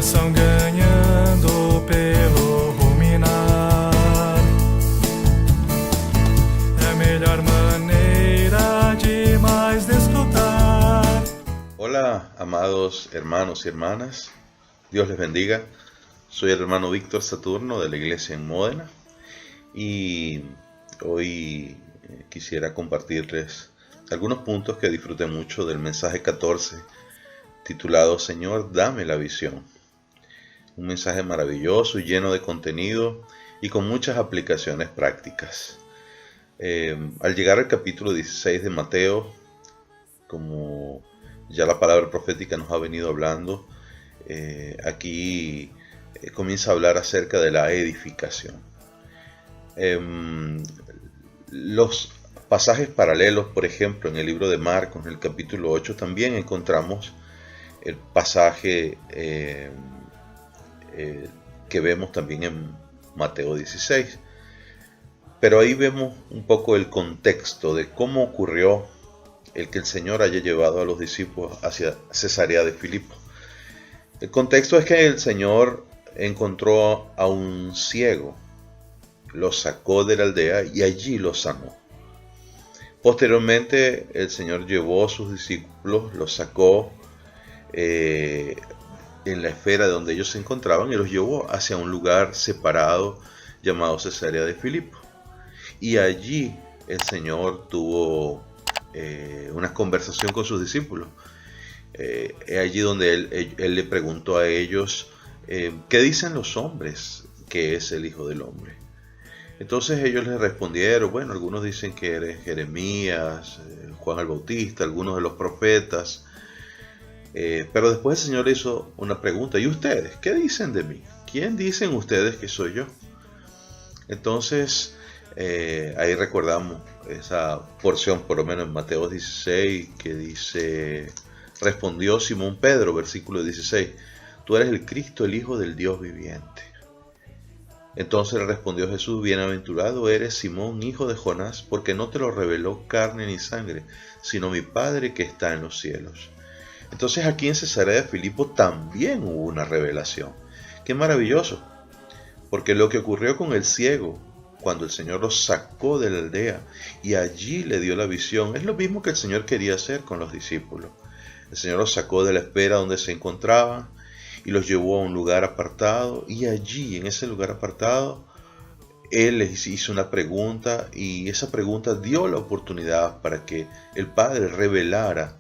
coração ganhando pelo ruminar. É a melhor maneira de mais desfrutar. Hola, amados hermanos y hermanas, Dios les bendiga. Soy el hermano Víctor Saturno de la iglesia en Módena y hoy quisiera compartirles algunos puntos que disfruté mucho del mensaje 14 titulado Señor, dame la visión. Un mensaje maravilloso y lleno de contenido y con muchas aplicaciones prácticas. Al llegar al capítulo 16 de Mateo, como ya la palabra profética nos ha venido hablando, aquí comienza a hablar acerca de la edificación. Los pasajes paralelos, por ejemplo, en el libro de Marcos, en el capítulo 8, también encontramos el pasaje que vemos también en Mateo 16. Pero ahí vemos un poco el contexto de cómo ocurrió el que el Señor haya llevado a los discípulos hacia Cesarea de Filipo. El contexto es que el Señor encontró a un ciego, lo sacó de la aldea y allí lo sanó. Posteriormente el Señor llevó a sus discípulos, los sacó en la esfera donde ellos se encontraban y los llevó hacia un lugar separado llamado Cesarea de Filipo. Y allí el Señor tuvo una conversación con sus discípulos. Allí donde él le preguntó a ellos, ¿qué dicen los hombres que es el Hijo del Hombre? Entonces ellos le respondieron, bueno, algunos dicen que eres Jeremías, Juan el Bautista, algunos de los profetas. Pero después el Señor le hizo una pregunta, ¿y ustedes? ¿Qué dicen de mí? ¿Quién dicen ustedes que soy yo? Entonces ahí recordamos esa porción, por lo menos en Mateo 16, que dice, respondió Simón Pedro, versículo 16, tú eres el Cristo, el Hijo del Dios viviente. Entonces le respondió Jesús, bienaventurado eres Simón, hijo de Jonás, porque no te lo reveló carne ni sangre, sino mi Padre que está en los cielos. Entonces aquí en Cesarea de Filipo también hubo una revelación. ¡Qué maravilloso! Porque lo que ocurrió con el ciego, cuando el Señor lo sacó de la aldea y allí le dio la visión, es lo mismo que el Señor quería hacer con los discípulos. El Señor los sacó de la espera donde se encontraban y los llevó a un lugar apartado, y allí, en ese lugar apartado, Él les hizo una pregunta, y esa pregunta dio la oportunidad para que el Padre revelara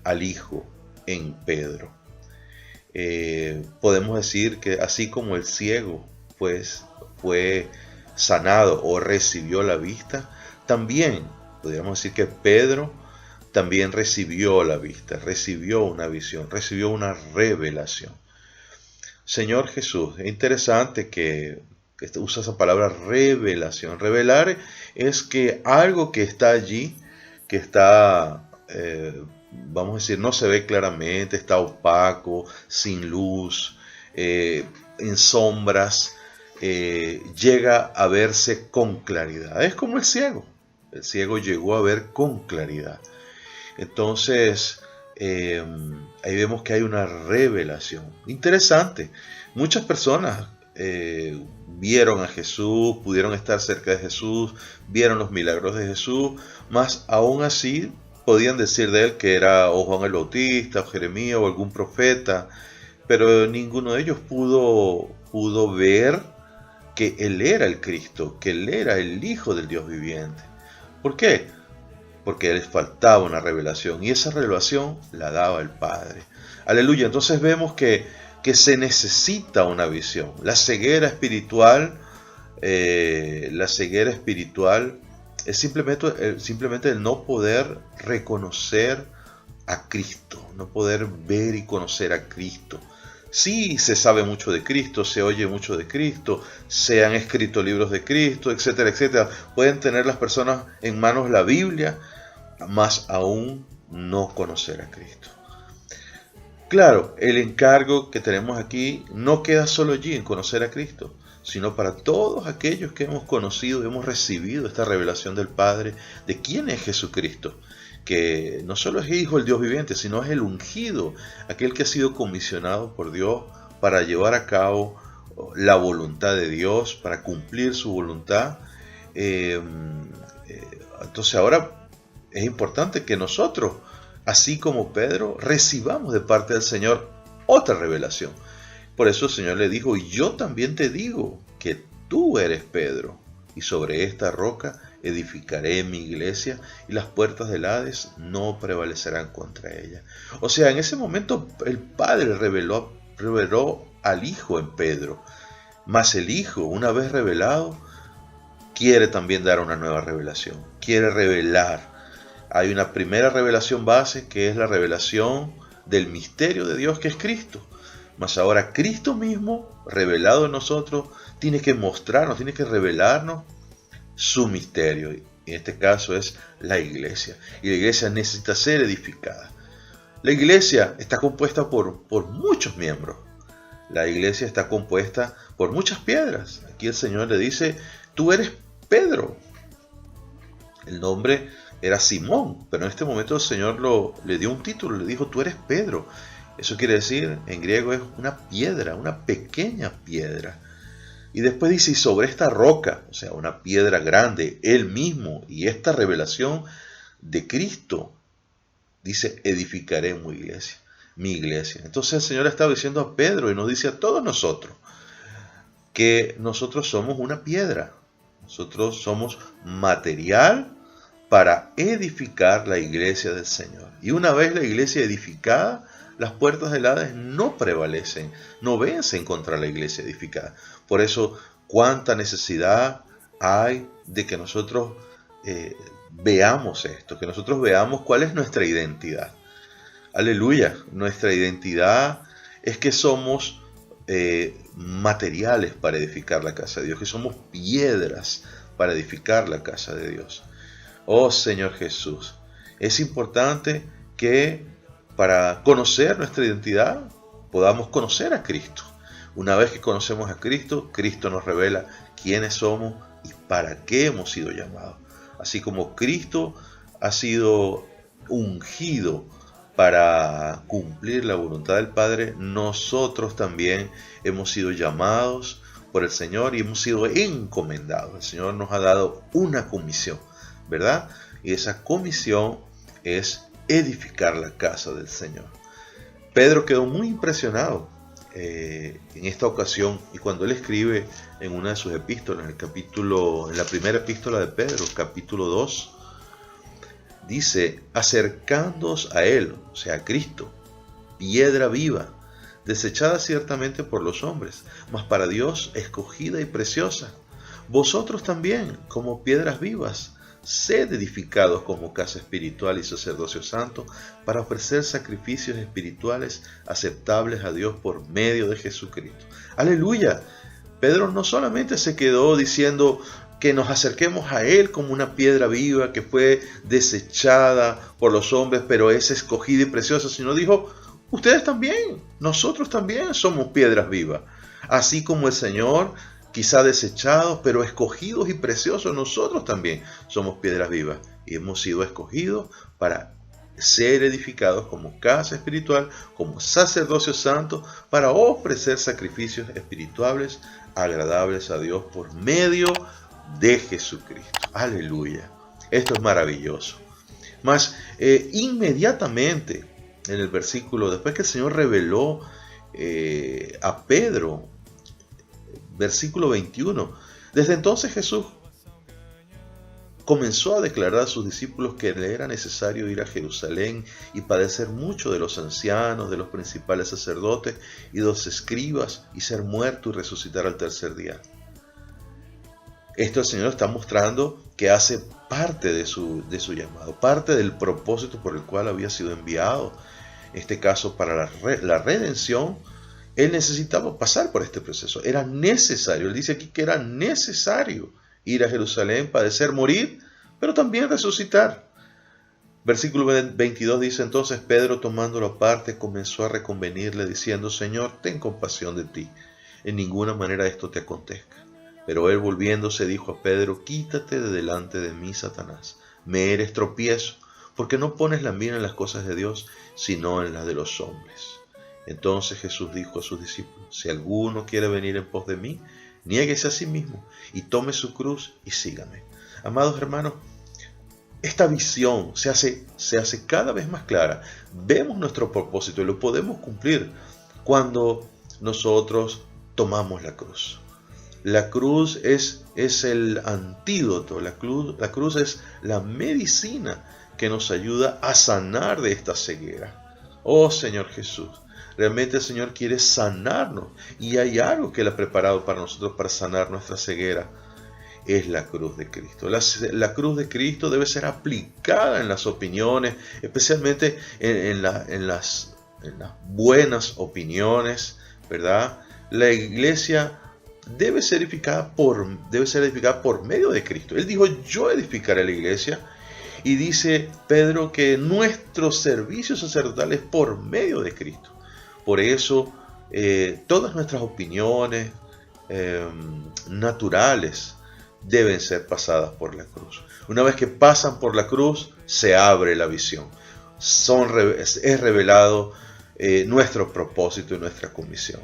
al Hijo en Pedro. Podemos decir que así como el ciego pues fue sanado o recibió la vista, también podríamos decir que Pedro también recibió la vista, recibió una visión, recibió una revelación. Señor Jesús, es interesante que usa esa palabra revelación. Revelar es que algo que está allí, que está, vamos a decir, no se ve claramente, está opaco, sin luz, en sombras, llega a verse con claridad. Es como el ciego. El ciego llegó a ver con claridad. Entonces, ahí vemos que hay una revelación. Interesante. Muchas personas vieron a Jesús, pudieron estar cerca de Jesús, vieron los milagros de Jesús, mas aún así podían decir de él que era o Juan el Bautista, o Jeremías, o algún profeta, pero ninguno de ellos pudo ver que él era el Cristo, que él era el Hijo del Dios viviente. ¿Por qué? Porque les faltaba una revelación, y esa revelación la daba el Padre. Aleluya. Entonces vemos que se necesita una visión. La ceguera espiritual es simplemente el no poder reconocer a Cristo, no poder ver y conocer a Cristo. Sí, se sabe mucho de Cristo, se oye mucho de Cristo, se han escrito libros de Cristo, etcétera, etcétera. Pueden tener las personas en manos la Biblia, más aún no conocer a Cristo. Claro, el encargo que tenemos aquí no queda solo allí en conocer a Cristo, sino para todos aquellos que hemos conocido y hemos recibido esta revelación del Padre de quién es Jesucristo, que no solo es Hijo del Dios viviente, sino es el ungido, aquel que ha sido comisionado por Dios para llevar a cabo la voluntad de Dios, para cumplir su voluntad. Entonces ahora es importante que nosotros, así como Pedro, recibamos de parte del Señor otra revelación. Por eso el Señor le dijo, yo también te digo que tú eres Pedro, y sobre esta roca edificaré mi iglesia, y las puertas del Hades no prevalecerán contra ella. O sea, en ese momento el Padre reveló al Hijo en Pedro, mas el Hijo, una vez revelado, quiere también dar una nueva revelación, quiere revelar. Hay una primera revelación base, que es la revelación del misterio de Dios, que es Cristo. Mas ahora Cristo mismo, revelado en nosotros, tiene que mostrarnos, tiene que revelarnos su misterio. Y en este caso es la iglesia. Y la iglesia necesita ser edificada. La iglesia está compuesta por muchos miembros. La iglesia está compuesta por muchas piedras. Aquí el Señor le dice, tú eres Pedro. El nombre era Simón, pero en este momento el Señor le dio un título, le dijo, tú eres Pedro. Eso quiere decir, en griego es una piedra, una pequeña piedra. Y después dice, y sobre esta roca, o sea, una piedra grande, Él mismo, y esta revelación de Cristo, dice, edificaré mi iglesia. Entonces el Señor estaba diciendo a Pedro y nos dice a todos nosotros, que nosotros somos una piedra. Nosotros somos material para edificar la iglesia del Señor. Y una vez la iglesia edificada, las puertas del Hades no prevalecen, no vencen contra la iglesia edificada. Por eso, cuánta necesidad hay de que nosotros veamos esto, que nosotros veamos cuál es nuestra identidad. Aleluya, nuestra identidad es que somos materiales para edificar la casa de Dios, que somos piedras para edificar la casa de Dios. Oh Señor Jesús, es importante que para conocer nuestra identidad podamos conocer a Cristo. Una vez que conocemos a Cristo, Cristo nos revela quiénes somos y para qué hemos sido llamados. Así como Cristo ha sido ungido para cumplir la voluntad del Padre, nosotros también hemos sido llamados por el Señor y hemos sido encomendados. El Señor nos ha dado una comisión, ¿verdad? Y esa comisión es edificar la casa del Señor. Pedro quedó muy impresionado en esta ocasión, y cuando él escribe en una de sus epístolas, en la primera epístola de Pedro, capítulo 2, dice, acercándoos a Él, o sea, a Cristo, piedra viva, desechada ciertamente por los hombres, mas para Dios escogida y preciosa. Vosotros también, como piedras vivas, sed edificados como casa espiritual y sacerdocio santo, para ofrecer sacrificios espirituales aceptables a Dios por medio de Jesucristo. ¡Aleluya! Pedro no solamente se quedó diciendo que nos acerquemos a Él como una piedra viva que fue desechada por los hombres, pero es escogida y preciosa, sino dijo, ustedes también, nosotros también somos piedras vivas. Así como el Señor, quizá desechados, pero escogidos y preciosos, nosotros también somos piedras vivas y hemos sido escogidos para ser edificados como casa espiritual, como sacerdocio santo, para ofrecer sacrificios espirituales agradables a Dios por medio de Jesucristo. Aleluya. Esto es maravilloso. Mas inmediatamente en el versículo, después que el Señor reveló a Pedro, versículo 21, desde entonces Jesús comenzó a declarar a sus discípulos que le era necesario ir a Jerusalén y padecer mucho de los ancianos, de los principales sacerdotes y de los escribas, y ser muerto y resucitar al tercer día. Esto el Señor está mostrando que hace parte de su llamado, parte del propósito por el cual había sido enviado. En este caso, para la redención, Él necesitaba pasar por este proceso. Era necesario, Él dice aquí que era necesario ir a Jerusalén, padecer, morir, pero también resucitar. Versículo 22 dice, entonces Pedro, tomándolo aparte, comenzó a reconvenirle, diciendo, Señor, ten compasión de ti, en ninguna manera esto te acontezca. Pero él, volviéndose, dijo a Pedro, quítate de delante de mí, Satanás, me eres tropiezo, porque no pones la mira en las cosas de Dios, sino en las de los hombres. Entonces Jesús dijo a sus discípulos: si alguno quiere venir en pos de mí, niéguese a sí mismo y tome su cruz y sígame. Amados hermanos, esta visión se hace cada vez más clara. Vemos nuestro propósito y lo podemos cumplir cuando nosotros tomamos la cruz. La cruz es el antídoto, la cruz es la medicina que nos ayuda a sanar de esta ceguera. Oh Señor Jesús, realmente el Señor quiere sanarnos y hay algo que Él ha preparado para nosotros para sanar nuestra ceguera. Es la cruz de Cristo. La cruz de Cristo debe ser aplicada en las opiniones, especialmente en las buenas opiniones, ¿verdad? La iglesia debe ser edificada por medio de Cristo. Él dijo: yo edificaré la iglesia. Y dice Pedro que nuestro servicio sacerdotal es por medio de Cristo. Por eso todas nuestras opiniones naturales deben ser pasadas por la cruz. Una vez que pasan por la cruz, se abre la visión. Es revelado nuestro propósito y nuestra comisión.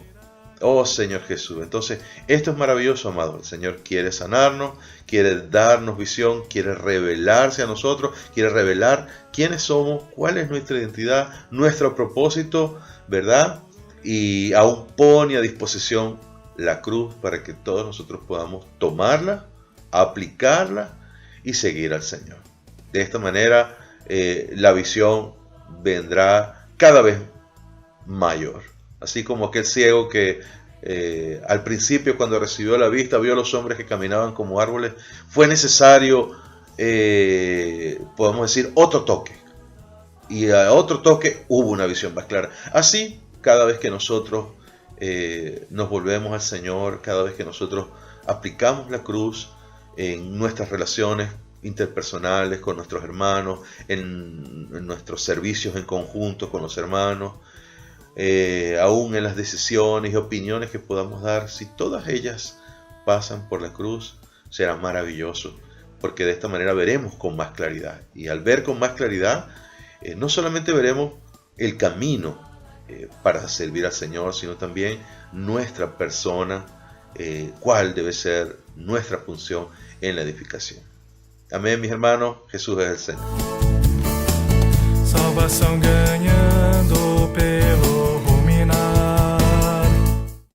Oh Señor Jesús, entonces esto es maravilloso, amado. El Señor quiere sanarnos, quiere darnos visión, quiere revelarse a nosotros, quiere revelar quiénes somos, cuál es nuestra identidad, nuestro propósito, ¿verdad? Y aún pone a disposición la cruz para que todos nosotros podamos tomarla, aplicarla y seguir al Señor. De esta manera la visión vendrá cada vez mayor. Así como aquel ciego que al principio, cuando recibió la vista, vio a los hombres que caminaban como árboles, fue necesario, podemos decir, otro toque. Y a otro toque hubo una visión más clara. Así, cada vez que nosotros nos volvemos al Señor, cada vez que nosotros aplicamos la cruz en nuestras relaciones interpersonales con nuestros hermanos, en nuestros servicios en conjunto con los hermanos, aún en las decisiones y opiniones que podamos dar, si todas ellas pasan por la cruz, será maravilloso, porque de esta manera veremos con más claridad. Y al ver con más claridad, no solamente veremos el camino para servir al Señor, sino también nuestra persona, cuál debe ser nuestra función en la edificación. Amén, mis hermanos. Jesús es el Señor. Salvação ganha